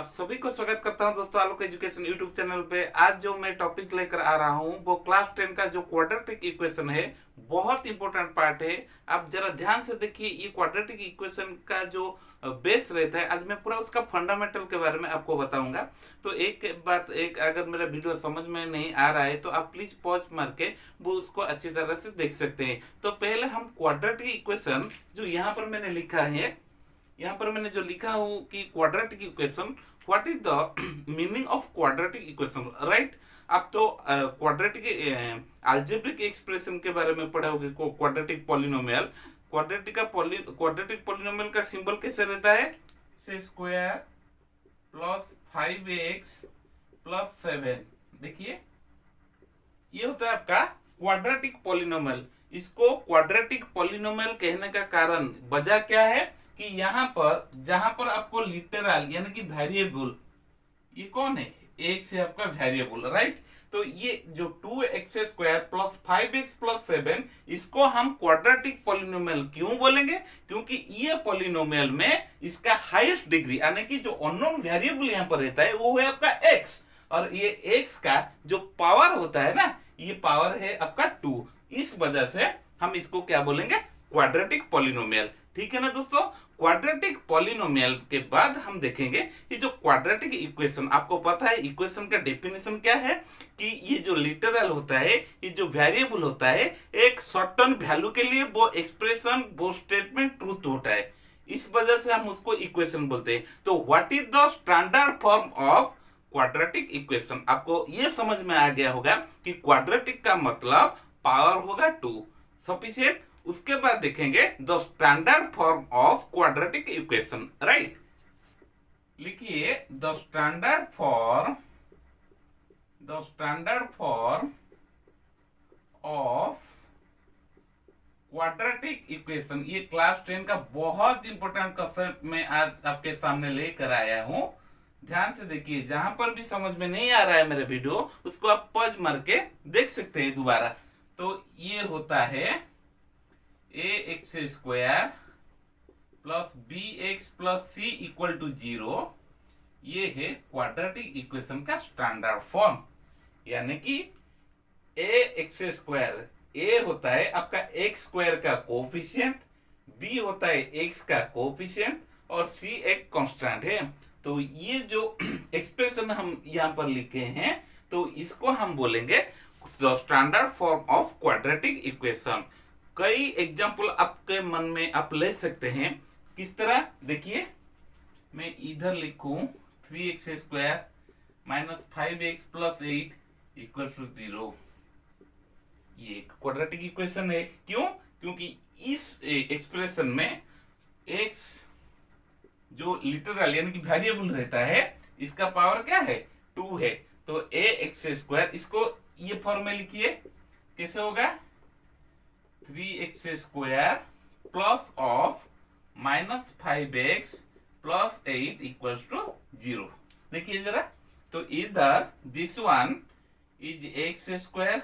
आप सभी को स्वागत करता हूं दोस्तों आलोक एजुकेशन यूट्यूब चैनल पे। आज जो मैं टॉपिक लेकर आ रहा हूं वो क्लास 10 का जो क्वाड्रेटिक इक्वेशन है, बहुत इंपॉर्टेंट पार्ट है। आप जरा ध्यान से देखिए, ये क्वाड्रेटिक इक्वेशन का जो बेस रहता है, आज मैं पूरा उसका फंडामेंटल के बारे में आपको बताऊंगा। तो एक बात, एक अगर मेरा वीडियो समझ में नहीं आ रहा है तो आप प्लीज पॉज मार के वो उसको अच्छी तरह से देख सकते हैं। तो पहले हम क्वाड्रेटिक इक्वेशन जो यहाँ पर मैंने लिखा है, यहाँ पर मैंने जो लिखा हूं कि quadratic equation, what is the meaning of quadratic equation, right. आप तो क्वाड्रेटिक अलजेब्रिक एक्सप्रेशन के बारे में पढ़े होंगे, क्वाड्रेटिक पॉलिनोमियल। क्वाड्रेटिक पॉलिनोमियल का सिंबल कैसे रहता है? से स्क्वायर प्लस 5x प्लस 7। देखिए, ये होता है आपका क्वाड्रेटिक पॉलिनोमियल। इसको क्वाड्रेटिक पॉलिनोमियल कहने का कारण, वजह क्या है कि यहाँ पर जहां पर आपको लिटरल यानी कि वेरिएबल, ये कौन है? x है आपका वेरिएबल, राइट। तो ये जो 2x square plus 5x plus 7, इसको हम क्वाड्रेटिक पॉलिनोमियल क्यों बोलेंगे? क्योंकि ये पॉलिनोमियल में इसका हाईएस्ट डिग्री यानी कि जो अननोन वेरिएबल यहाँ पर रहता है वो है आपका x, और ये x का जो पावर होता है ना, ये पावर है आपका 2। इस वजह से हम इसको क्या बोलेंगे? Quadratic polynomial. ठीक है ना दोस्तों। क्वाड्रेटिक पॉलिनोमियल के बाद हम देखेंगे ये जो क्वाड्रेटिक इक्वेशन, आपको पता है इक्वेशन का डेफिनेशन क्या है कि ये जो लिटरल होता है, ये जो वेरिएबल होता है, एक सर्टेन वैल्यू के लिए वो एक्सप्रेशन, वो स्टेटमेंट ट्रूथ होता है। इस वजह से हम उसको इक्वेशन बोलते हैं। तो what is the standard form of quadratic equation? आपको ये समझ में आ गया होगा कि क्वाड्रेटिक का मतलब पावर होगा 2, सफिशिएंट। उसके बाद देखेंगे the standard form of quadratic equation, right. लिखिए the standard form of quadratic equation. ये क्लास 10 का बहुत इंपॉर्टेंट कंसेप्ट मैं आज आपके सामने लेकर आया हूं। ध्यान से देखिए, जहां पर भी समझ में नहीं आ रहा है मेरा वीडियो, उसको आप पॉज मार के देख सकते हैं दोबारा। तो ये होता है ax square plus bx plus c equal to 0। ये है क्वाड्रेटिक इक्वेशन का स्टैंडर्ड फॉर्म। यानी कि ax स्क्वायर, a होता है आपका x स्क्वायर का कोफिशिएंट, b होता है x का कोफिशिएंट, और c एक कांस्टेंट है। तो ये जो एक्सप्रेशन हम यहाँ पर लिखे हैं, तो इसको हम बोलेंगे standard form of quadratic equation. कई एग्जाम्पल आपके मन में आप ले सकते हैं। किस तरह? देखिए, मैं इधर लिखूं 3x square minus 5x plus 8 equal to 0। ये क्वाड्रेटिक इक्वेशन है। क्यों? क्योंकि इस एक्सप्रेशन में x जो लिटरल यानी कि वेरिएबल रहता है, इसका पावर क्या है? 2 है। तो ax स्क्वायर, इसको ये फॉर्म में लिखिए, कैसे होगा? 3x square plus of minus 5x plus 8 equals to 0। देखिए जरा, तो इधर this one is x square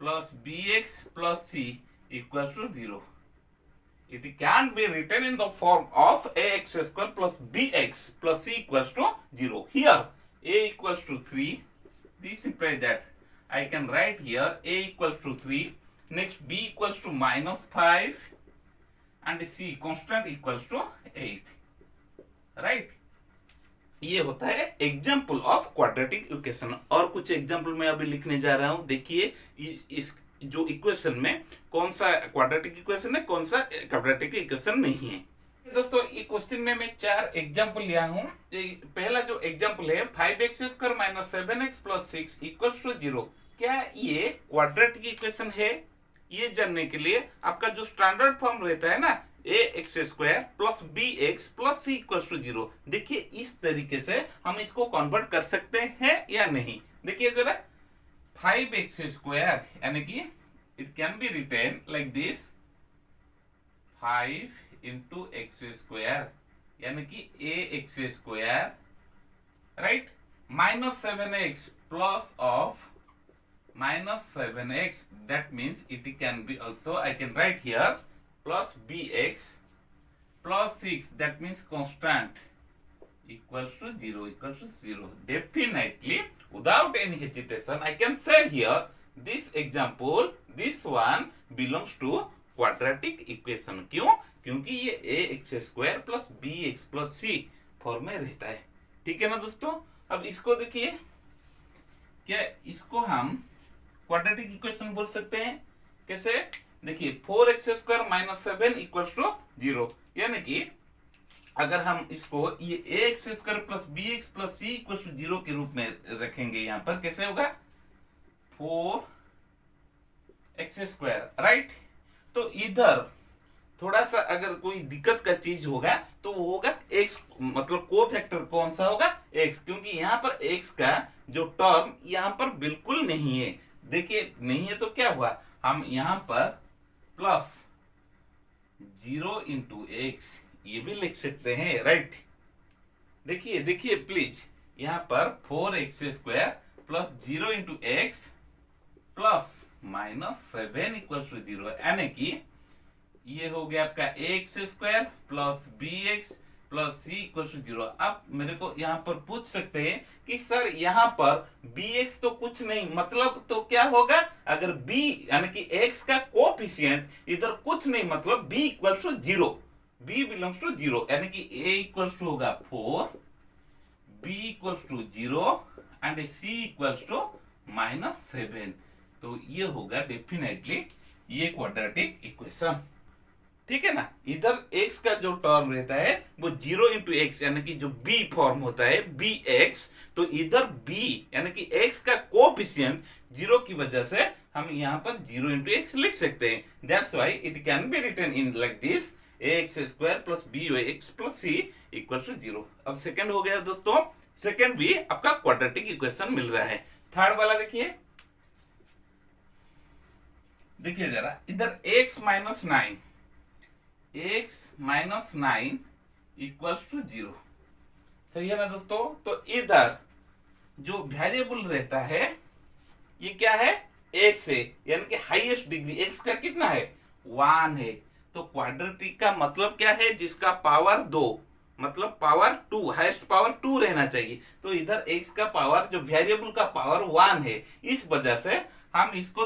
plus bx plus c equals to 0। It can be written in the form of ax square plus bx plus c equals to 0. Here a equals to 3. This implies that I can write here a equals to 3. Next b equals to minus 5 and c constant equals to 8. Right? ये होता है example of quadratic equation. और कुछ example मैं अभी लिखने जा रहा हूं। देखिए इस जो इक्वेशन में कौन सा क्वाड्रेटिक इक्वेशन है, कौन सा क्वाड्रेटिक इक्वेशन नहीं है। दोस्तों, ये क्वेश्चन में मैं 4 एग्जाम्पल लिया हूं। पहला जो एग्जाम्पल है 5x square minus 7x plus 6 equals to 0। क्या ये क्वाड्रेटिक इक्वेशन है? ये जानने के लिए आपका जो स्टैंडर्ड फॉर्म रहता है ना, ax square plus bx plus c equals to 0। देखिए, इस तरीके से हम इसको कन्वर्ट कर सकते हैं या नहीं। देखिए जरा, 5x स्क्वायर यानी कि it can be written like this 5 into x square यानी कि ax square, right, minus 7x plus of minus 7x, that means it can be also, I can write here plus bx plus 6, that means constant equals to 0 equals to 0. Definitely, without any hesitation, I can say here this example, this one belongs to quadratic equation. क्यों? क्योंकि ये ax² plus bx plus c form में रहता है. ठीक है ना दोस्तों. अब इसको देखिए, क्या इसको हम क्वाड्रेटिक इक्वेशन बोल सकते हैं? कैसे? देखिए 4x² माइनस 7 इक्वल्स टू 0. यानी कि अगर हम इसको ये ax² plus bx plus c equals to 0 के रूप में रखेंगे, यहाँ पर कैसे होगा? 4x², right. तो इधर थोड़ा सा अगर कोई दिक्कत का चीज होगा तो वो होगा x, मतलब को फैक्टर कौन सा होगा? x, क्योंकि यहाँ पर x का जो टर्म यहाँ पर बिल्कुल नहीं है. देखिए नहीं है तो क्या हुआ, हम यहाँ पर प्लस 0 इंटू एक्स ये भी लिख सकते हैं, राइट. देखिए देखिए प्लीज, यहाँ पर 4x² plus 0 into x plus minus 7 equal to 0. यानी कि ये हो गया आपका ax² plus bx plus c equal to 0. अब मेरे को यहाँ पर पूछ सकते हैं कि सर यहाँ पर bx तो कुछ नहीं, मतलब तो क्या होगा? अगर b यानी कि x का कोएफिशिएंट इधर कुछ नहीं, मतलब b equal to 0, b belongs to 0, यानी कि a इक्वल टू होगा 4, b equal to 0 and c equal to minus 7. तो ये होगा डेफिनेटली ये क्वाड्रेटिक इक्वेशन. ठीक है ना. इधर x का जो टर्म रहता है वो 0 इंटू एक्स, यानी कि जो b फॉर्म होता है bx, तो इधर b यानी कि x का कोएफिशिएंट 0 की वजह से हम यहाँ पर 0 इंटू एक्स लिख सकते हैं. That's why it can be written in like this ax² plus bx plus c equal to 0. अब सेकंड हो गया दोस्तों, सेकंड भी आपका क्वाड्रेटिक इक्वेशन मिल रहा है. थर्ड वाला देखिए, देखिए जरा इधर x माइनस 9 इक्वल्स टू 0. सही है ना दोस्तों. तो इधर जो वेरिएबल रहता है ये क्या है? x है, यानी कि हाईएस्ट डिग्री x का कितना है? 1 है. तो क्वाड्रेटिक का मतलब क्या है? जिसका पावर 2, मतलब पावर 2, हाईएस्ट पावर 2 रहना चाहिए. तो इधर x का पावर, जो वेरिएबल का पावर 1 है, इस वजह से हम इसको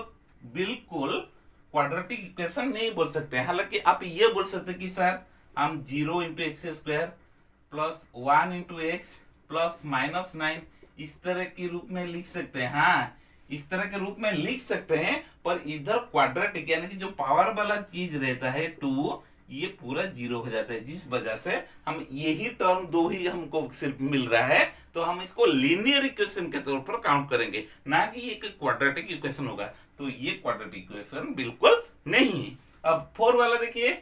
बिल्कुल क्वाड्रेटिक इक्वेशन नहीं बोल सकते हैं. हालांकि आप ये बोल सकते हैं कि सर हम 0 into x² plus 1 into x plus minus 9 इस तरह के रूप में लिख सकते हैं. हाँ, इस तरह के रूप में लिख सकते हैं, पर इधर क्वाड्रेटिक यानी कि जो पावर वाला चीज रहता है 2, ये पूरा 0 हो जाता है, जिस वजह से हम यही टर्म 2 ही हमको सिर्फ मिल रहा है. तो हम इसको लीनियर इक्वेशन के तौर पर काउंट करेंगे, ना कि ये क्वाड्रेटिक इक्वेशन होगा. तो ये क्वाड्रेटिक इक्वेशन बिल्कुल नहीं है. अब 4 वाला देखिए,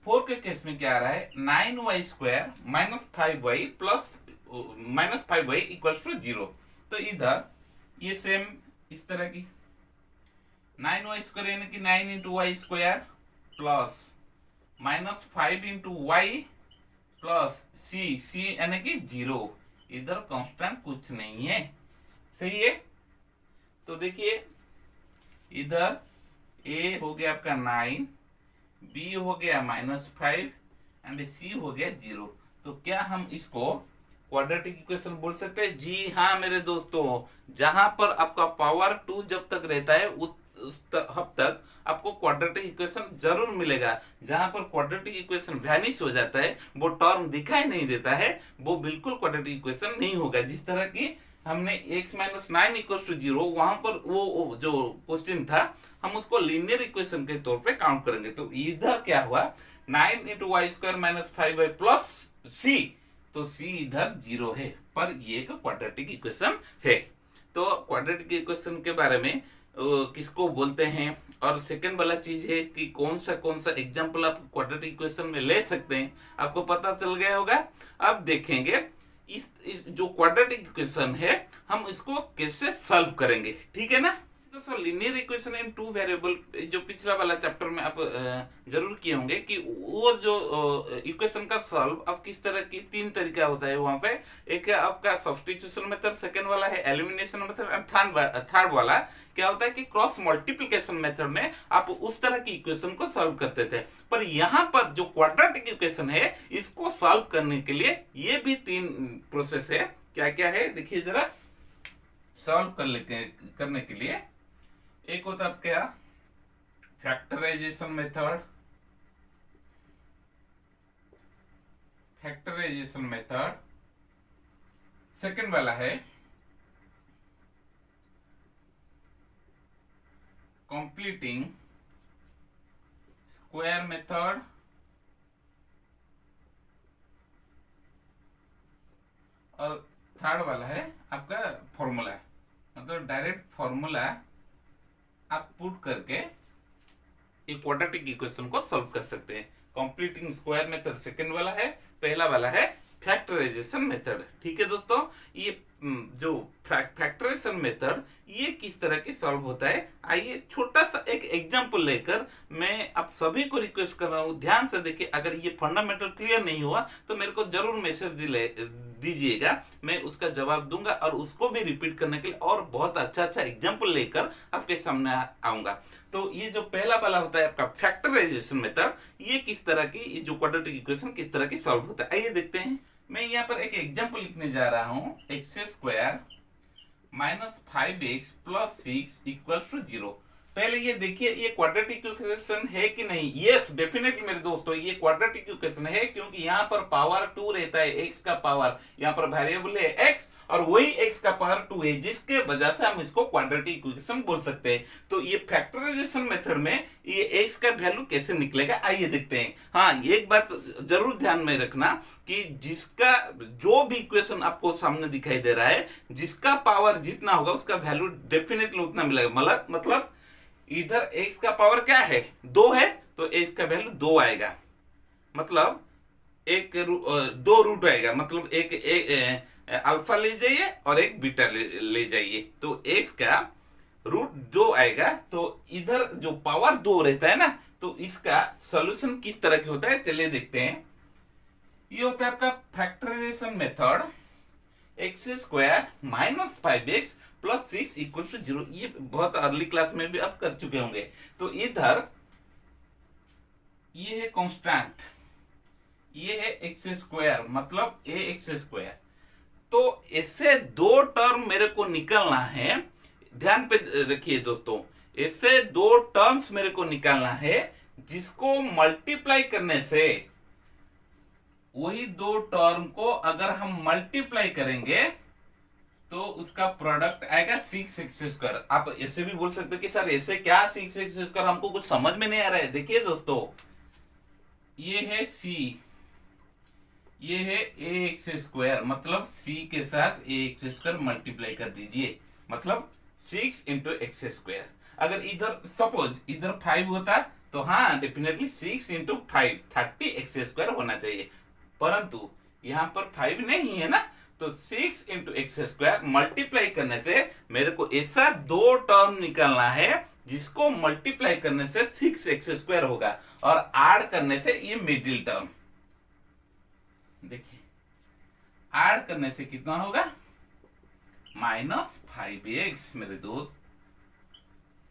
4 के केस में क्या आ रहा है? 9y² minus 5y plus minus 5y equals to 0. तो इधर ये सेम इस तरह की 9y² यानी कि 9 into y² plus minus 5 into y plus c यानी कि 0. इधर कांस्टेंट कुछ नहीं है. सही है. तो देखिए इधर a हो गया आपका 9, b हो गया माइनस 5 एंड c हो गया 0. तो क्या हम इसको क्वाड्रेटिक इक्वेशन बोल सकते हैं? जी हाँ मेरे दोस्तों, जहां पर आपका पावर 2 जब तक रहता है उस हद तक आपको क्वाड्रेटिक इक्वेशन जरूर मिलेगा. जहां पर क्वाड्रेटिक इक्वेशन वैनिश हो जाता है, वो टर्म दिखाई नहीं देता है, वो बिल्कुल क्वाड्रेटिक इक्वेशन नहीं होगा. जिस तरह की हमने x माइनस 9 इक्वल टू 0, वहां पर वो जो क्वेश्चन था हम उसको लीनियर इक्वेशन के तौर पे काउंट करेंगे. तो इधर क्या हुआ? 9 into y² minus 5y plus c. तो c इधर 0 है, पर ये एक क्वाड्रेटिक इक्वेशन है. तो क्वाड्रेटिक इक्वेशन के बारे में किसको बोलते हैं, और सेकंड वाला चीज है कि कौन सा एग्जांपल आप क्वाड्रेटिक इक्वेशन में ले सकते हैं, आपको पता चल गया होगा. अब देखेंगे इस जो क्वाड्रेटिक इक्वेशन है हम इसको कैसे सॉल्व करेंगे. ठीक है ना. दोस्तों linear equation in two variable जो पिछला वाला चैप्टर में आप जरूर किए होंगे कि वो जो इक्वेशन का सॉल्व अब किस तरह की तीन तरीका होता है वहां पे। एक है आपका सब्स्टिट्यूशन मेथड, सेकंड वाला है एलिमिनेशन मेथड, और थर्ड वाला क्या होता है कि क्रॉस मल्टीप्लिकेशन मेथड में आप उस तरह की इक्वेशन को सॉल्व करते थे। पर यहाँ पर जो क्वाड्रेटिक इक्वेशन है इसको सॉल्व करने के लिए ये भी तीन प्रोसेस है। क्या क्या है देखिए जरा। सॉल्व करने के लिए एक होता है क्या फैक्टराइजेशन मेथड, सेकंड वाला है कंप्लीटिंग स्क्वायर मेथड, और थर्ड वाला है आपका फॉर्मूला, मतलब डायरेक्ट फॉर्मूला आप पुट करके एक क्वाड्रेटिक इक्वेशन को सॉल्व कर सकते हैं। कंप्लीटिंग स्क्वायर मेथड सेकंड वाला है, पहला वाला है फैक्टराइजेशन मेथड। ठीक है दोस्तों, ये जो फैक्टराइजेशन मेथड ये किस तरह की सॉल्व होता है, आइए छोटा सा एक एग्जांपल लेकर मैं आप सभी को रिक्वेस्ट कर रहा हूं ध्यान से देखिए। अगर ये फंडामेंटल क्लियर नहीं हुआ तो मेरे को जरूर मैसेज दीजिएगा, मैं उसका जवाब दूंगा और उसको भी रिपीट करने के लिए और बहुत अच्छा अच्छा एग्जांपल लेकर आपके सामने आऊंगा। तो ये जो पहला वाला होता है आपका फैक्टराइजेशन मेथड, ये किस तरह की, ये जो क्वाड्रेटिक इक्वेशन किस तरह की सॉल्व होता है आइए देखते हैं। मैं यहाँ पर एक एग्जांपल लिखने जा रहा हूँ, x square minus 5x plus 6 equal to 0। पहले ये देखिए ये क्वाड्रेटिक इक्वेशन है कि नहीं। यस डेफिनेटली मेरे दोस्तों ये क्वाड्रेटिक इक्वेशन है, क्योंकि यहाँ पर पावर 2 रहता है, x का पावर, यहाँ पर वेरिएबल है x और वही x का पावर 2 है, जिसके वजह से हम इसको क्वाड्रेटिक इक्वेशन बोल सकते हैं। तो ये फैक्टराइजेशन मेथड में ये x का वैल्यू कैसे निकलेगा आइए देखते हैं। हाँ एक बात जरूर ध्यान में रखना कि जिसका जो भी इक्वेशन आपको सामने दिखाई दे रहा है, जिसका पावर जितना होगा उसका वैल्यू डेफिनेटली उतना मिलेगा। मतलब इधर x का पावर क्या है 2 है तो x का वैल्यू 2 आएगा, मतलब दो रूट आएगा, मतलब एक अल्फा ले जाइए और एक बीटा ले जाइए, तो x का रूट 2 आएगा। तो इधर जो पावर 2 रहता है ना, तो इसका सॉल्यूशन किस तरह की होता है चलिए देखते हैं। ये होता है आपका factorisation method, x square minus 5x plus 6 equal to 0। ये बहुत अर्ली क्लास में भी आप कर चुके होंगे। तो इधर ये है कांस्टेंट, ये है एक्स स्क्वायर मतलब ए एक्स स्क्वायर। तो इससे दो टर्म मेरे को निकालना है, ध्यान पे रखिए दोस्तों, इससे दो टर्म्स मेरे को निकालना है जिसको मल्टीप्लाई करने से वही दो टर्म को अगर हम मल्टीप्लाई करेंगे तो उसका प्रोडक्ट आएगा 6x²। आप ऐसे भी बोल सकते हो कि सर ऐसे क्या 6x², हमको कुछ समझ में नहीं आ रहा है। देखिए दोस्तों ये है c, ये है ax², मतलब c के साथ ax² मल्टीप्लाई कर दीजिए, मतलब 6 इंटू x²। अगर इधर सपोज इधर 5 होता तो हाँ डेफिनेटली 6 इंटू 5 30x² होना चाहिए, परंतु यहाँ पर 5 नहीं है ना, तो 6 इंटू x² मल्टीप्लाई करने से मेरे को ऐसा दो टर्म निकालना है जिसको मल्टीप्लाई करने से 6x² होगा और ऐड करने से ये मिडिल टर्म, देखिए ऐड करने से कितना होगा -5x। मेरे दोस्त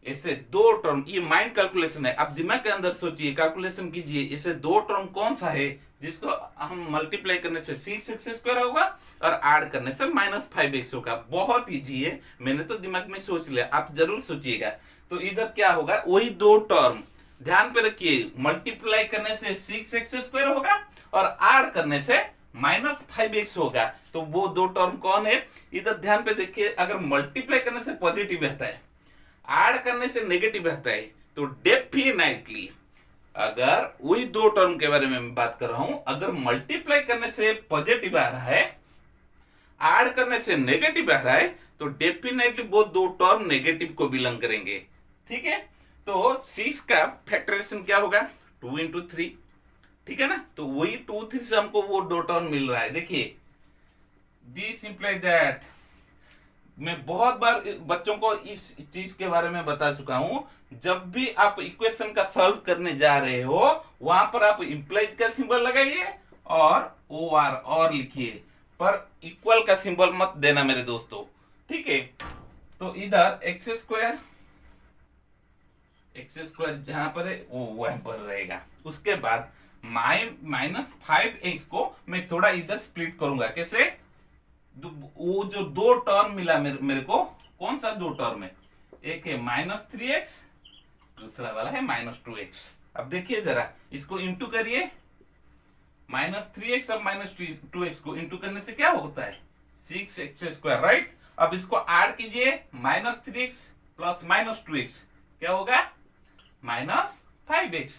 ऐसे दो टर्म, ये माइंड कैलकुलेशन है, आप दिमाग के अंदर सोचिए, कैलकुलेशन कीजिए। इसे दो टर्म कौन सा है जिसको हम मल्टीप्लाई करने से 6x² होगा और ऐड करने से -5x होगा। बहुत इजी है, मैंने तो दिमाग में सोच लिया, आप जरूर सोचिएगा। तो इधर क्या होगा, वही दो टर्म ध्यान पे रखिए, मल्टीप्लाई करने से 6x² होगा और ऐड करने से -5x होगा। तो वो दो टर्म कौन है, इधर ध्यान पे देखिए। अगर मल्टीप्लाई करने से पॉजिटिव रहता है, ऐड करने से नेगेटिव रहता है, तो डेफिनेटली अगर वही दो टर्म के बारे में बात कर रहा हूं, अगर मल्टीप्लाई करने से पॉजिटिव आ रहा है, ऐड करने से नेगेटिव आ रहा है, तो डेफिनेटली वो दो टर्म नेगेटिव को बिलोंग करेंगे। ठीक है, तो 6 का फैक्टराइजेशन क्या होगा 2 इंटू 3, ठीक है ना। तो वही 2 3 से हमको वो दो टर्म मिल रहा है। देखिए दिस इंप्लाई दैट मैं बहुत बार बच्चों को इस चीज के बारे में बता चुका हूं। जब भी आप इक्वेशन का सॉल्व करने जा रहे हो वहां पर आप इंप्लाइज का सिंबल लगाइए और OR और लिखिए, पर इक्वल का सिंबल मत देना मेरे दोस्तों, ठीक है। तो इधर एक्स स्क्वायर जहां पर है वो वहां पर रहेगा। उसके बाद -5x को मैं थोड़ा इधर स्प्लिट करूंगा। कैसे? वो जो दो टर्म मिला मेरे को, कौन सा दो टर्म है? एक है -3x, दूसरा वाला है -2x। अब देखिए जरा, इसको इंटू करिए। -3x और -2x को इंटू करने से क्या होता है? 6x², right. अब इसको ऐड कीजिए, -3x प्लस -2x क्या होगा? -5x।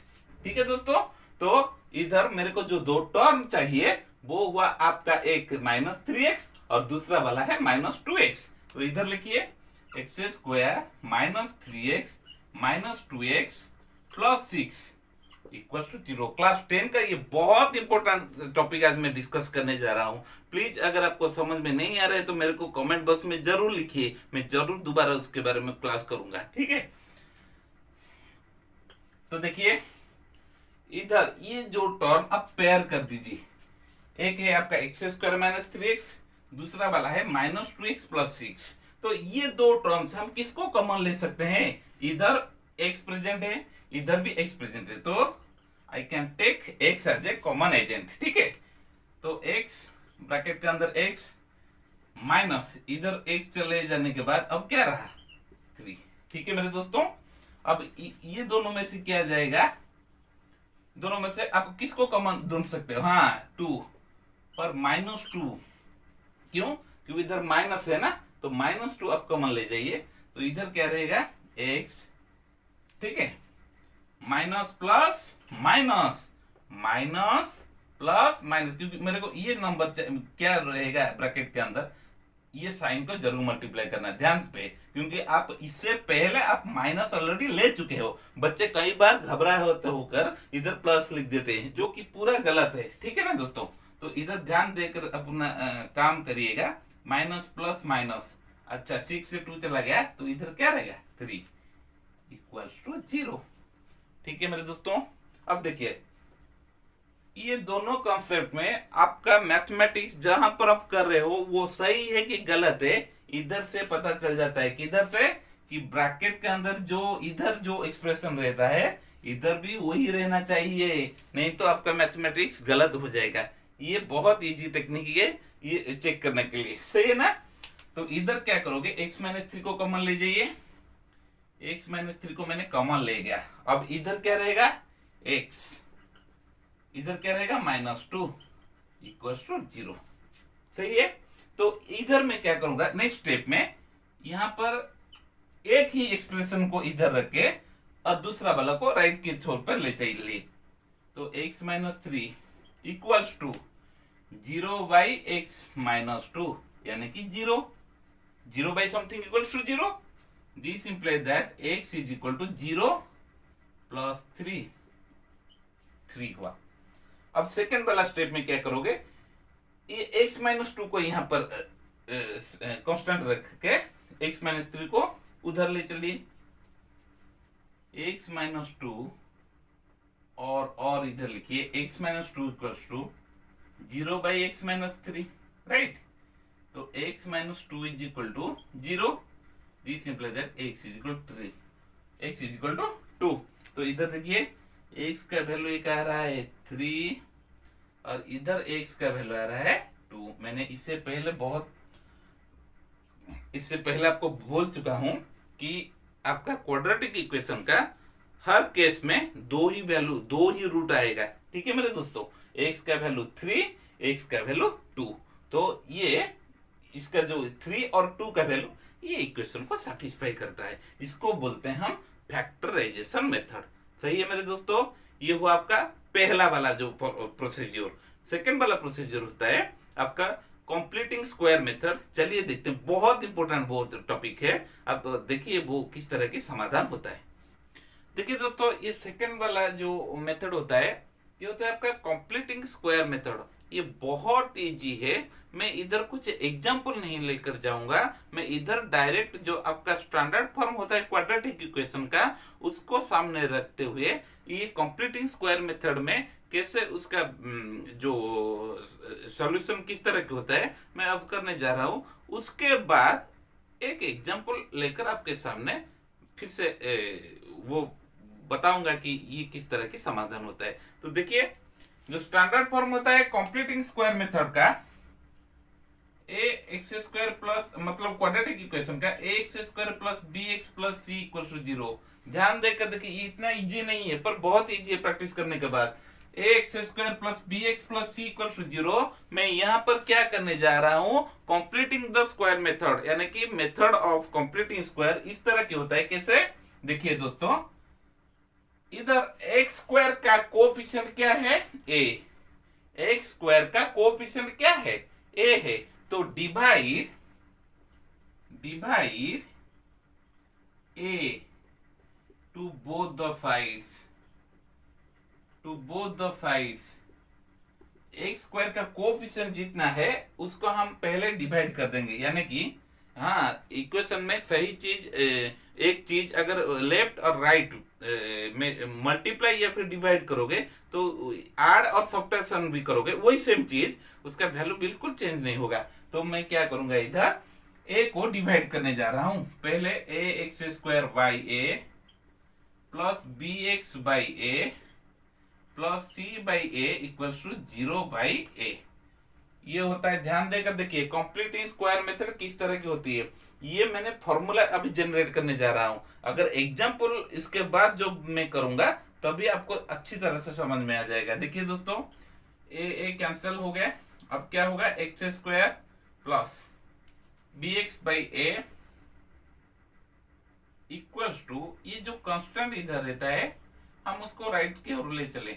ठीक है दोस्तों, तो इधर मेरे को जो दो टर्म चाहिए वो हुआ आपका एक -3x और दूसरा वाला है -2x। तो इधर लिखिए x² -3x -2x plus 6 equal to 0। Class 10 का ये बहुत इंपॉर्टेंट टॉपिक आज मैं डिस्कस करने जा रहा हूँ। प्लीज अगर आपको समझ में नहीं आ रहा है तो मेरे को कमेंट बॉक्स में जरूर लिखिए, मैं जरूर दोबारा उसके बारे में क्लास करूंगा, ठीक है। तो देखिए इधर ये जो टर्म आप पेयर कर दीजिए। एक है आपका x² -3x, दूसरा वाला है -2x प्लस 6। तो ये दो टर्म्स हम किसको कॉमन ले सकते हैं? इधर x प्रेजेंट है, इधर भी x प्रेजेंट है, तो I can take x as a common agent, ठीक है। तो x ब्रैकेट के अंदर x माइनस इधर x चले जाने के बाद अब क्या रहा? 3, ठीक है मेरे दोस्तों। अब ये दोनों में से क्या जाएगा? दोनों में से आप किसको कॉमन ढूंढ सकते हो? हाँ 2, पर -2 क्यों? क्योंकि इधर माइनस है ना, तो -2 आप कॉमन ले जाइए। तो इधर क्या रहेगा? x, ठीक है, minus plus minus minus plus minus, क्योंकि मेरे को ये नंबर क्या रहेगा ब्रैकेट के अंदर, ये साइन को जरूर मल्टीप्लाई करना ध्यान पे, क्योंकि आप इससे पहले आप माइनस ऑलरेडी ले चुके हो। बच्चे कई बार घबराए होते होकर इधर प्लस लिख देते हैं, जो कि पूरा गलत है, ठीक है ना दोस्तों। तो इधर ध्यान देकर अपना काम करिएगा। माइनस प्लस माइनस, अच्छा 6 से 2 चला गया तो इधर क्या रहेगा? 3 इक्वल्स टू 0, ठीक है मेरे दोस्तों। अब देखिए ये दोनों कॉन्सेप्ट में आपका मैथमेटिक्स जहां पर आप कर रहे हो वो सही है कि गलत है, इधर से पता चल जाता है। किधर से? कि ब्रैकेट के अंदर जो इधर जो एक्सप्रेशन रहता है इधर भी वही रहना चाहिए, नहीं तो आपका मैथमेटिक्स गलत हो जाएगा। ये बहुत इजी टेक्निक है ये चेक करने के लिए, सही है ना। तो इधर क्या करोगे? x-3 को कॉमन ले जाइए। x-3 को मैंने कॉमन ले गया। अब इधर क्या रहेगा? x, इधर क्या रहेगा? -2 इक्वल्स टू 0, सही है। तो इधर मैं क्या करूंगा नेक्स्ट स्टेप में? यहां पर एक ही एक्सप्रेशन को इधर रख के और दूसरा वाला को राइट के छोर पर ले चाहिए। तो x-3 इक्वल्स टू 0/x-2 यानी कि 0 by something equals to 0. This implies that x is equal to 0 plus 3 हुआ। अब सेकंड वाला स्टेप में क्या करोगे? ये x-2 को यहाँ पर कांस्टेंट रख के x-3 को उधर ले चलिए। x-2 और इधर लिखिए x-2 equals to 0/x-3, right. तो x-2 is equal to 0। This implies that x is equal to 3, x is equal to 2। तो इधर देखिए x का वैल्यू एक आ रहा है 3 और इधर x का वैल्यू आ रहा है 2। मैंने इससे पहले आपको बोल चुका हूं कि आपका क्वाड्रेटिक इक्वेशन का हर केस में दो ही रूट आएगा, ठीक है मेरे दोस्तों। x का वैल्यू 3, x का वैल्यू 2। तो ये इसका जो 3 और 2 का वैल्यू ये इक्वेशन को सेटिस्फाई करता है। इसको बोलते हैं हम फैक्टराइजेशन मेथड, सही है मेरे दोस्तों। ये हुआ आपका पहला वाला जो प्रोसीजर। सेकंड वाला प्रोसीजर होता है आपका कंप्लीटिंग स्क्वायर मेथड। चलिए देखते हैं, बहुत इंपॉर्टेंट बहुत टॉपिक है। अब देखिए वो किस तरह की समाधान होता है। देखिए दोस्तों, ये सेकंड वाला जो मेथड होता है ये होता है आपका कंप्लीटिंग स्क्वायर मेथड। ये बहुत इजी है, मैं इधर कुछ एग्जाम्पल नहीं लेकर जाऊंगा, मैं इधर डायरेक्ट जो आपका स्टैंडर्ड फॉर्म होता है क्वाड्रेटिक इक्वेशन का उसको सामने रखते हुए ये कंप्लीटिंग स्क्वायर मेथड में कैसे उसका जो सॉल्यूशन किस तरह के होता है मैं अब करने जा रहा हूं। उसके बाद एक एग्जाम्पल लेकर आपके सामने फिर से वो बताऊंगा कि ये किस तरह की समाधान होता है। तो देखिए, जो स्टैंडर्ड फॉर्म होता है कंप्लीटिंग स्क्वायर मेथड का, ए एक्स स्क्वायर प्लस मतलब क्वाड्रेटिक इक्वेशन का a x square plus b x plus c equal to 0। ध्यान देकर देखिए, ये इतना इजी नहीं है पर बहुत इजी है प्रैक्टिस करने के बाद। A x square plus b x plus c equal to 0, मैं यहाँ पर क्या करने जा रहा हूँ, कंप्लीटिंग द स्क्वायर मेथड, यानी कि मेथड ऑफ कंप्लीटिंग स्क्वायर इस तरह की होता है। कैसे, देखिए दोस्तों, इधर एक्स स्क्वायर का कोएफिशिएंट क्या है, ए। एक्स स्क्वायर का कोएफिशिएंट क्या है, ए है। तो divide a to both the sides, x square का कोएफिशिएंट जितना है उसको हम पहले डिवाइड कर देंगे, यानी कि हाँ, इक्वेशन में सही चीज एक चीज अगर लेफ्ट और राइट में मल्टीप्लाई या फिर डिवाइड करोगे तो ऐड और सब्ट्रैक्शन भी करोगे, वही सेम चीज, उसका वैल्यू बिल्कुल चेंज नहीं होगा। तो मैं क्या करूंगा, इधर ए को डिवाइड करने जा रहा हूं। पहले a x square by a plus b x by a plus c by a equal to 0 by a, ये होता है। ध्यान देकर देखिए, कंप्लीटिंग स्क्वायर मेथड किस तरह की होती है, ये मैंने फॉर्मूला अभी जनरेट करने जा रहा हूं। अगर एग्जाम्पल इसके बाद जो मैं करूंगा तभी आपको अच्छी तरह से समझ में आ जाएगा। देखिए दोस्तों, ए कैंसिल हो गया, अब क्या होगा, x square plus b x by a equals to, ये जो कांस्टेंट इधर रहता है हम उसको राइट की ओर ले चले,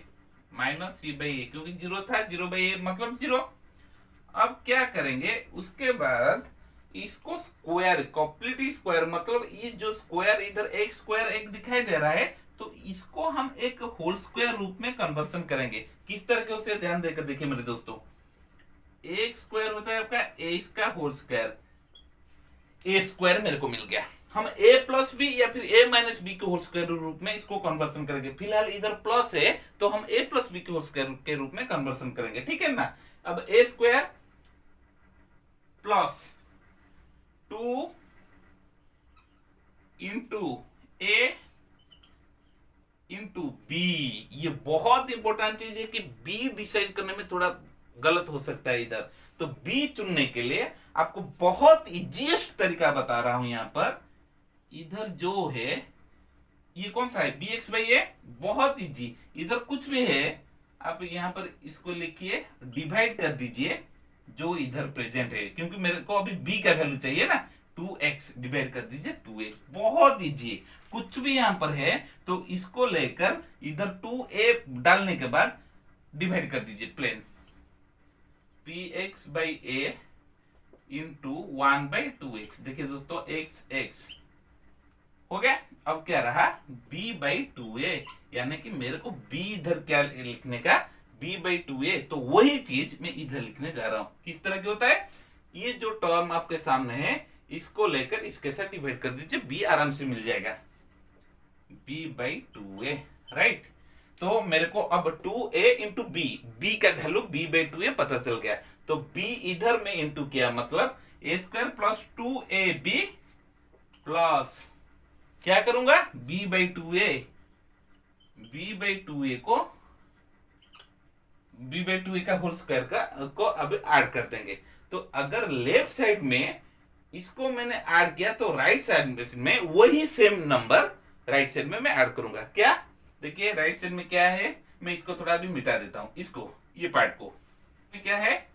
माइनस सी बाई ए, क्योंकि 0 था, 0 बाई ए मतलब 0। अब क्या करेंगे, उसके बाद इसको स्क्वायर, कंप्लीट स्क्वायर मतलब ये जो स्क्वायर इधर एक स्क्वायर एक दिखाई दे रहा है तो इसको हम एक होल स्क्वायर रूप में कन्वर्सन करेंगे। किस तरह के उसे ध्यान देकर देखिए मेरे दोस्तों, एक स्क्वायर होता है आपका ए इसका होल स्क्वायर, ए स्क्वायर मेरे को मिल गया। हम ए प्लस बी या फिर ए माइनस बी के होल स्क्वायर रूप में इसको कन्वर्सन करेंगे। फिलहाल इधर प्लस है तो हम ए प्लस बी के होल स्क्वायर के रूप में कन्वर्सन करेंगे, ठीक है ना। अब ए स्क्वायर प्लस 2 इंटू ए इंटू बी, ये बहुत इंपॉर्टेंट चीज है कि बी डिसाइड करने में थोड़ा गलत हो सकता है इधर, तो बी चुनने के लिए आपको बहुत इजीएस्ट तरीका बता रहा हूं। यहां पर इधर जो है ये कौन सा है, बी एक्स बाई ए, बहुत इजी। इधर कुछ भी है आप यहां पर इसको लिखिए, डिवाइड कर दीजिए जो इधर प्रेजेंट है, क्योंकि मेरे को अभी बी का वैल्यू चाहिए ना, 2x डिवाइड कर दीजिए 2x, बहुत इजी। कुछ भी यहां पर है तो इसको लेकर इधर 2a डालने के बाद डिवाइड कर दीजिए plain, px by a into 1 by 2x। देखिए दोस्तों, x हो गया। अब क्या रहा, b बाई 2a, यानी कि मेरे को b इधर क्या लिखने का, b बाई 2a, तो वही चीज मैं इधर लिखने जा रहा हूं। किस तरह की होता है, ये जो टर्म आपके सामने है इसको लेकर इसके साथ डिवाइड कर दीजिए, b आराम से मिल जाएगा, b बाई 2a, राइट। तो मेरे को अब 2a इंटू b का वैल्यू b बाई 2a पता चल गया, तो b इधर में इंटू किया, मतलब a square plus 2ab plus क्या करूंगा, b by 2a, b by 2a को b बाई 2a का होल स्क्वायर को अब ऐड कर देंगे। तो अगर लेफ्ट साइड में इसको मैंने ऐड किया तो राइट साइड में वही सेम नंबर राइट साइड में मैं ऐड करूंगा। क्या, देखिए राइट साइड में क्या है, मैं इसको थोड़ा भी मिटा देता हूं, इसको, ये पार्ट को, क्या है,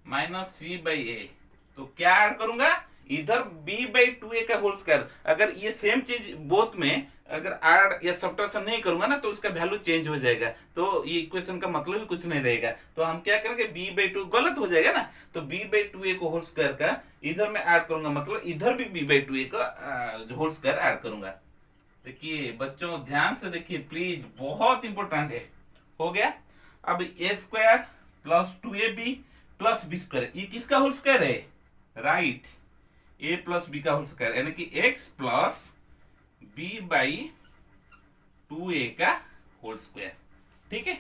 माइनस सी बाई ए, तो क्या ऐड करूंगा इधर b बाई 2a का होल स्क्वायर। अगर ये सेम चीज बोथ में अगर ऐड या सब्ट्रैक्शन नहीं करूंगा ना तो इसका वैल्यू चेंज हो जाएगा, तो ये इक्वेशन का मतलब ही कुछ नहीं रहेगा। तो हम क्या करेंगे, b बाई 2 गलत हो जाएगा ना, तो b बाई 2a को होल स्क्वायर का इधर मैं ऐड करूंगा, मतलब इधर भी b बाई 2a का होल स्क्वायर ऐड करूंगा। देखिए बच्चों ध्यान से देखिए प्लीज, बहुत इंपॉर्टेंट है। हो गया। अब a square plus 2ab plus b square, ये किसका होल स्क्वायर है? राइट, ए प्लस बी का होल स्क्वायर, यानी कि x plus b by 2a का होल स्क्वायर। ठीक है,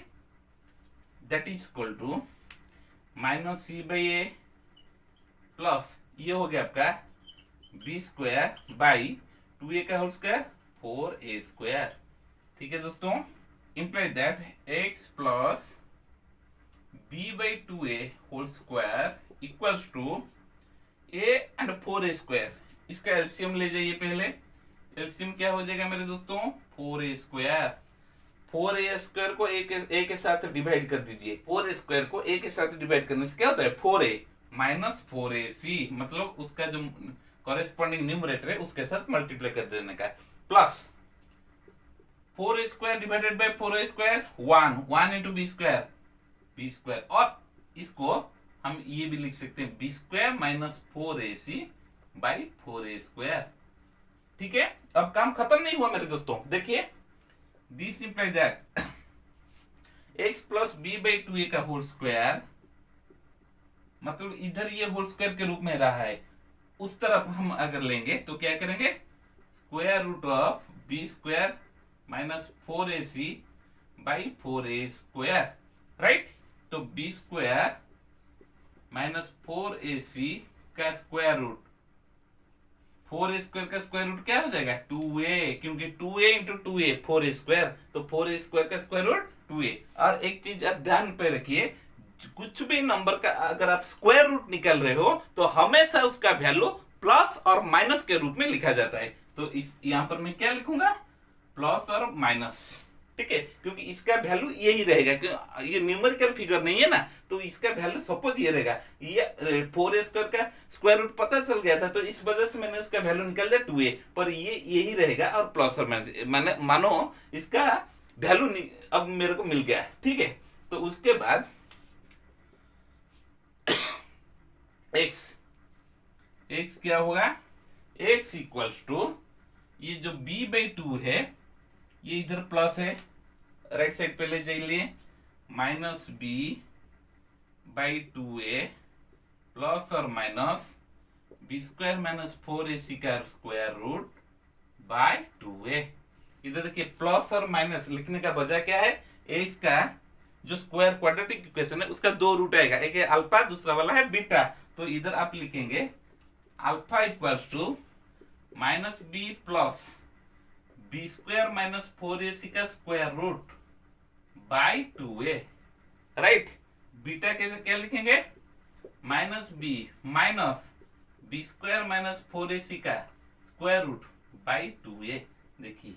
that is equal to minus c by a plus ये हो गया आपका बी स्क्वायर बाई 2a का होल स्क्वायर 4a स्क्वायर। ठीक है दोस्तों, imply that x plus b by 2a whole square equals to a and 4a square. इसका LCM ले जाइए पहले। एलसीएम क्या हो जाएगा मेरे दोस्तों? 4a square. 4a स्क्वायर को ए के साथ डिवाइड कर दीजिए। 4a स्क्वायर को ए के साथ डिवाइड करने से क्या होता है? 4a माइनस 4ac, मतलब उसका जो कॉरेस्पॉन्डिंग न्यूमरेटर है उसके साथ मल्टीप्लाई कर देने का, plus 4a square divided by 4a square 1 into b square, और इसको हम ये भी लिख सकते हैं b square minus 4ac by 4a square. ठीक है, अब काम खत्म नहीं हुआ मेरे दोस्तों। देखिए, this imply that x plus b by 2a का होल स्क्वायर, मतलब इधर ये होल स्क्वायर के रूप में रहा है, उस तरफ हम अगर लेंगे तो क्या करेंगे? Square root of b square minus 4ac by 4a square. Right, तो बी स्क्वायर माइनस 4ac का स्क्वायर रूट, 4a स्क्वायर का स्क्वायर रूट क्या हो जाएगा? 2a, क्योंकि 2a into 2a 4a square, तो 4a स्क्वायर का स्क्वायर रूट 2a। और एक चीज आप ध्यान पे रखिए, कुछ भी नंबर का अगर आप स्क्वायर रूट निकल रहे हो तो हमेशा उसका वैल्यू प्लस और माइनस के रूप में लिखा जाता है। तो इस यहाँ पर मैं क्या लिखूंगा? प्लस और माइनस। ठीक है, क्योंकि इसका वैल्यू यही रहेगा, क्योंकि ये न्यूमेरिकल फिगर नहीं है ना, तो इसका वैल्यू सपोज ये रहेगा। ये 4a स्क्वायर का स्क्वायर रूट पता चल गया था, तो इस वजह से मैंने उसका वैल्यू निकल दिया 2a, पर ये यही रहेगा और प्लस और माइनस, मानो इसका वैल्यू अब मेरे को मिल गया। ठीक है, तो उसके बाद x क्या होगा? x इक्वल्स टू ये जो b बाई 2 है, ये इधर प्लस है, राइट साइड पे ले जाइए, minus b by 2a plus और minus b square minus 4ac का स्क्वायर रूट बाय 2a। इधर देखिए, प्लस और माइनस लिखने का वजह क्या है? x का जो स्क्वायर क्वाड्रेटिक इक्वेशन है उसका 2 रूट आएगा, एक है अल्फा, दूसरा वाला है बीटा। तो इधर आप लिखेंगे alpha equals to minus b plus b square minus 4ac का square root by 2a। Right, beta के क्या लिखेंगे? Minus b minus b square minus 4ac का स्क्वायर रूट बाई 2a। देखिए,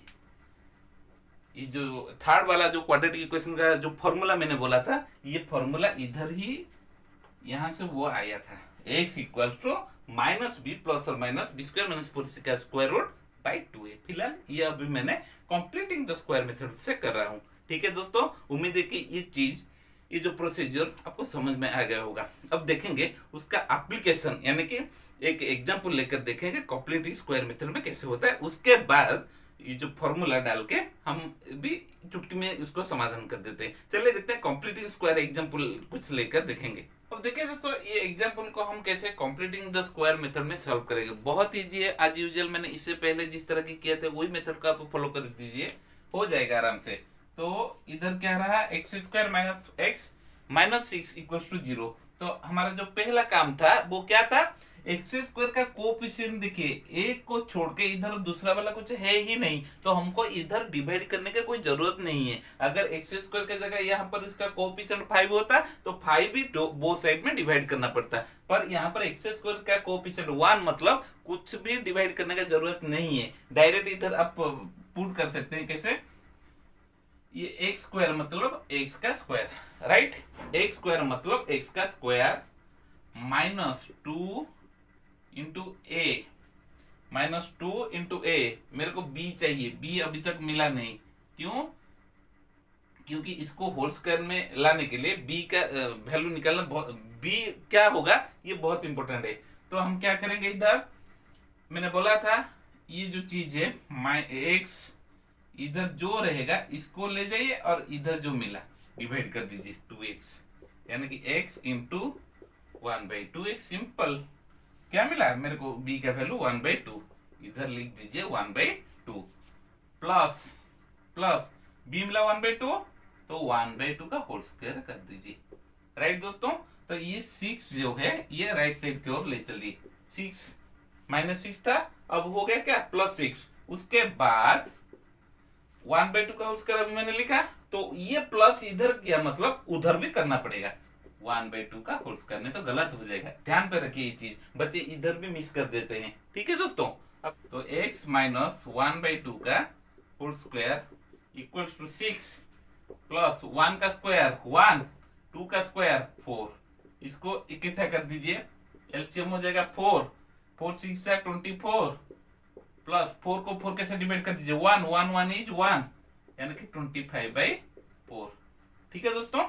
ये जो थर्ड वाला जो क्वाड्रेटिक इक्वेशन का जो फॉर्मूला मैंने बोला था, ये फॉर्मूला इधर ही यहां से वो आया था, x equal to minus b plus और minus b square minus 4ac का स्क्वायर रूट बाई 2a। फिलहाल ये अभी मैंने कंप्लीटिंग द स्क्वायर मेथड से कर रहा हूं। ठीक है दोस्तों, उम्मीद है कि ये चीज, ये जो प्रोसीजर आपको समझ में आ गया होगा। अब देखेंगे उसका एप्लीकेशन, यानी कि एक एग्जांपल लेकर देखेंगे कंप्लीटिंग स्क्वायर मेथड में कैसे होता है। उसके बाद ये जो फॉर्मूला डाल के हम भी चुटकी में इसको समाधान कर देते हैं। चलिए देखते हैं कंप्लीटिंग स्क्वायर एग्जांपल कुछ लेकर देखेंगे। अब देखिए दोस्तों, ये एग्जांपल को हम कैसे कंप्लीटिंग द स्क्वायर मेथड में सॉल्व करेंगे। बहुत इजी है, एज यूजुअल मैंने इससे पहले जिस तरह की किया था वही मेथड को आप फॉलो कर दीजिए, हो जाएगा आराम से। तो इधर क्या रहा? X square minus x minus 6 equal to 0। तो हमारा जो पहला काम था वो क्या था? एक्स स्क्वायर का कोएफिशिएंट देखिए, एक को छोड़ के इधर दूसरा वाला कुछ है ही नहीं, तो हमको इधर डिवाइड करने की कोई जरूरत नहीं है। अगर एक्स स्क्वायर की जगह यहाँ पर इसका कोएफिशिएंट 5 होता तो 5 भी बोथ साइड में डिवाइड करना पड़ता, पर यहाँ पर एक्स स्क्वायर का कोएफिशिएंट 1, मतलब कुछ भी डिवाइड करने की जरूरत नहीं है। डायरेक्ट इधर आप पुट कर सकते हैं। कैसे? ये एक्स स्क्वायर मतलब एक्स का स्क्वायर, राइट? एक्स स्क्वायर मतलब एक्स का स्क्वायर माइनस 2 इंटू ए, माइनस 2 इंटू ए। मेरे को बी चाहिए, बी अभी तक मिला नहीं। क्यों? क्योंकि इसको होल स्क्वायर में लाने के लिए बी का वैल्यू निकालना, बी क्या होगा ये बहुत इंपॉर्टेंट है। तो हम क्या करेंगे, इधर मैंने बोला था ये जो चीज है एक्स, इधर जो रहेगा इसको ले जाइए और इधर जो मिला डिवाइड कर दीजिए 2x, यानी कि x इंटू 1/2 एक सिंपल क्या मिला मेरे को, b का वैल्यू 1/2, इधर लिख दीजिए 1/2 प्लस प्लस b मिला 1/2 तो 1/2 का होल स्क्वायर कर दीजिए। राइट दोस्तों, तो ये 6 जो है ये राइट साइड की ओर ले चलिए। 6 -6 था, अब हो गया क्या +6। उसके बाद 1/2 का होल स्क्वायर अभी मैंने लिखा, तो ये प्लस इधर किया मतलब उधर भी करना पड़ेगा। 1/2 का होल स्क्वायर, नहीं तो गलत हो जाएगा। ध्यान पे रखिए ये चीज, बच्चे इधर भी मिस कर देते हैं। ठीक है दोस्तों, अब तो x - 1/2 का whole square equals to 6 plus 1 का स्क्वायर 1, 2 का स्क्वायर 4। इसको इकट्ठा कर दीजिए, एलसीएम हो जाएगा 4, 4 6 24 प्लस 4 को 4 कैसे डिवाइड कर दीजिए 1 1 1 इज 1, यानी कि 25/4। ठीक है दोस्तों,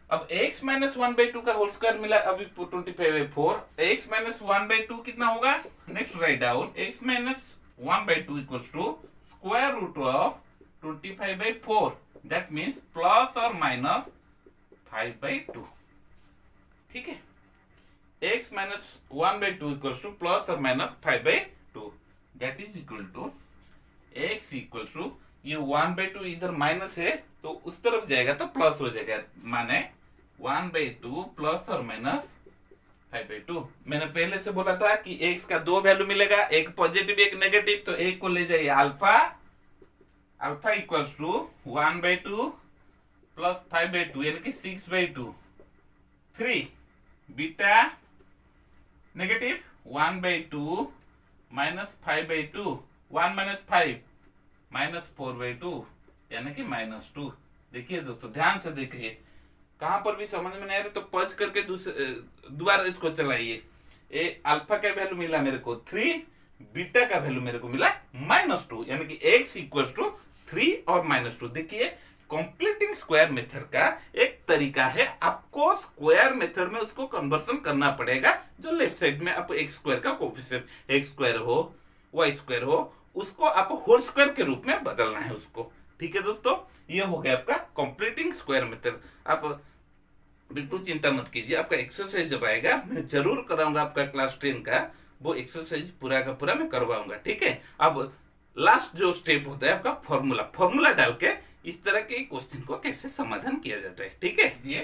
अब x - 1/2 का होल स्क्वायर मिला अभी 25/4। x - 1/2 कितना होगा, next right down, x - 1/2 equals to square root of 25/4, that means plus और माइनस 5/2। ठीक है, x - 1/2 इक्वल्स टू प्लस और minus 5/2, that is equal to x equals to ये 1/2 इधर माइनस है तो उस तरफ जाएगा तो प्लस हो जाएगा, माने 1/2 प्लस और माइनस 5/2। मैंने पहले से बोला था कि x का दो वैल्यू मिलेगा, एक पॉजिटिव एक नेगेटिव, तो एक को ले जाइए alpha, alpha equals to 1/2 plus 5/2 यानी कि 6/2। 3 बीटा नेगेटिव 1/2 माइनस 5/2, 1 - 5 -4/2 यानी कि -2। देखिए दोस्तों ध्यान से देखिए, कहां पर भी समझ में नहीं आ रहा तो पज करके दोबारा इसको चलाइए। ए अल्फा का वैल्यू मिला मेरे को 3, बीटा का वैल्यू मेरे को मिला -2, यानी कि x इक्वल्स टू 3 और -2। देखिए कंप्लीटिंग स्क्वायर मेथड का एक तरीका है, आपको स्क्वायर मेथड में उसको कन्वर्सन करना पड़ेगा। जो लेफ्ट साइड में आप x स्क्वायर का कोफिशिएंट x स्क्वायर हो y स्क्वायर हो, उसको आप होल स्क्वायर के रूप में बदलना है उसको। ठीक है दोस्तों, ये हो गया आपका कंप्लीटिंग स्क्वायर मेथड। आप बिल्कुल चिंता मत कीजिए, आपका एक्सरसाइज जब आएगा मैं जरूर कराऊंगा आपका क्लास 10 का, वो एक्सरसाइज पूरा का पूरा मैं करवाऊंगा। ठीक है, अब लास्ट जो स्टेप होता है आपका फॉर्मूला डाल के इस तरह के क्वेश्चन को कैसे समाधान किया जाता है। ठीक है जी,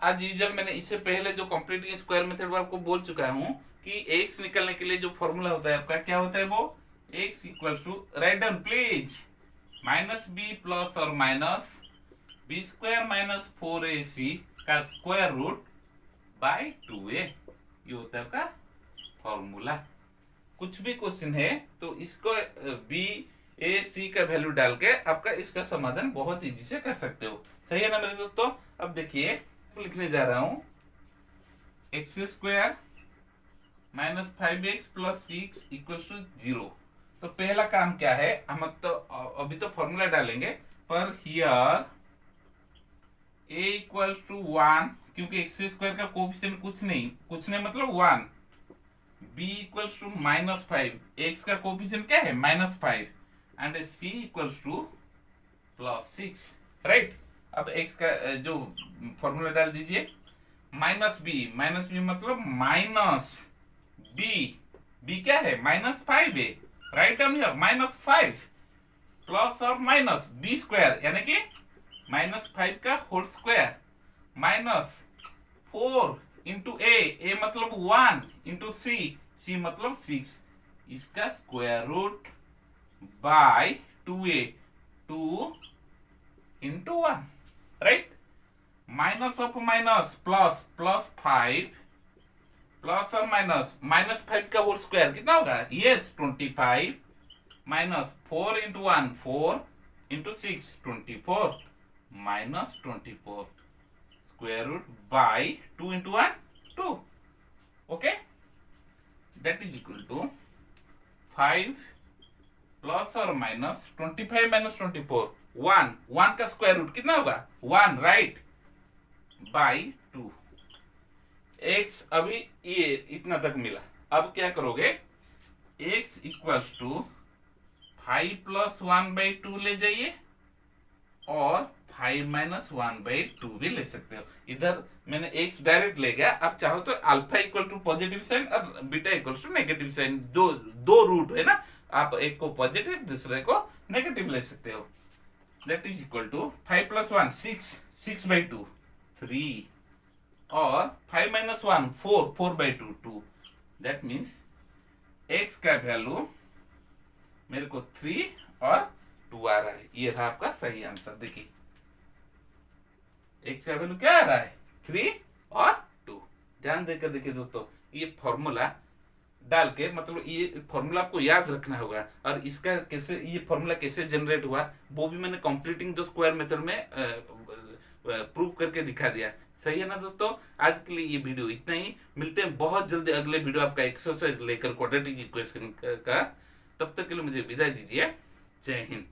आज यूजुअल मैंने इससे पहले जो कंप्लीटिंग स्क्वायर मेथड आपको बोल चुका हूं कि x निकलने के लिए जो फॉर्मूला होता है आपका क्या होता है, वो x equals to, right down please, -b plus और माइनस b² - 4ac का स्क्वायर रूट बाय 2a। ये होता है आपका फॉर्मूला। कुछ भी क्वेश्चन है तो इसको b a c का वैल्यू डाल के आपका इसका समाधान बहुत इजी से कर सकते हो। सही है ना मेरे दोस्तों। अब देखिए लिखने जा रहा हूं x² - 5x + 6 = 0। तो पहला काम क्या है, हम तो अभी तो फॉर्मूला डालेंगे, पर हियर a = 1, क्योंकि x² का कोफिशिएंट कुछ नहीं मतलब 1, b = -5, x का कोफिशिएंट क्या है -5, एंड c = +6। राइट, अब x का जो फॉर्मूला डाल दीजिए, -b मतलब -b क्या है -5 है, राइट डाउन हियर -5 प्लस और माइनस b² यानी कि -5 का होल स्क्वायर -4 इंटू a मतलब 1 इंटू c मतलब 6, इसका square root by 2a, 2 into 1, right, minus of minus plus, +5 plus और -5 का होल स्क्वायर कितना होगा, yes 25, -4 into 1 4 into 6 24 -24 square root by 2 into 1 2। Okay, that is equal to 5 plus और -25 -24 1 का square root कितना होगा 1, राइट, बाय 2। x अभी ये इतना तक मिला। अब क्या करोगे, x इक्वल्स टू 5 + 1/2 ले जाइए और 5 - 1/2 भी ले सकते हो। इधर मैंने एक्स डायरेक्ट ले गया, आप चाहो तो alpha equal to positive sign और beta equal to negative sign, दो दो रूट है ना, आप एक को पॉजिटिव दूसरे को नेगेटिव ले सकते हो। दैट इज इक्वल टू 5 + 1 6, 6/2 3, और 5 - 1 4, 4/2 2। दैट मीन्स एक्स का वैल्यू मेरे को 3 और 2 आ रहा है। ये था आपका सही आंसर। देखिए एक्स का वैल्यू क्या आ रहा है, 3 और 2। ध्यान देकर देखिए दोस्तों, ये फॉर्मूला डाल के, मतलब ये फॉर्मूला आपको याद रखना होगा, और इसका कैसे, ये फॉर्मूला कैसे जनरेट हुआ वो भी मैंने कंप्लीटिंग द स्क्वायर मेथड में प्रूव करके दिखा दिया। सही है ना दोस्तों। आज के लिए ये वीडियो इतना ही, मिलते हैं बहुत जल्दी अगले वीडियो आपका एक्सरसाइज लेकर क्वाड्रेटिक इक्वेशन का। तब तक के लिए मुझे विदाई दीजिए। जय हिंद।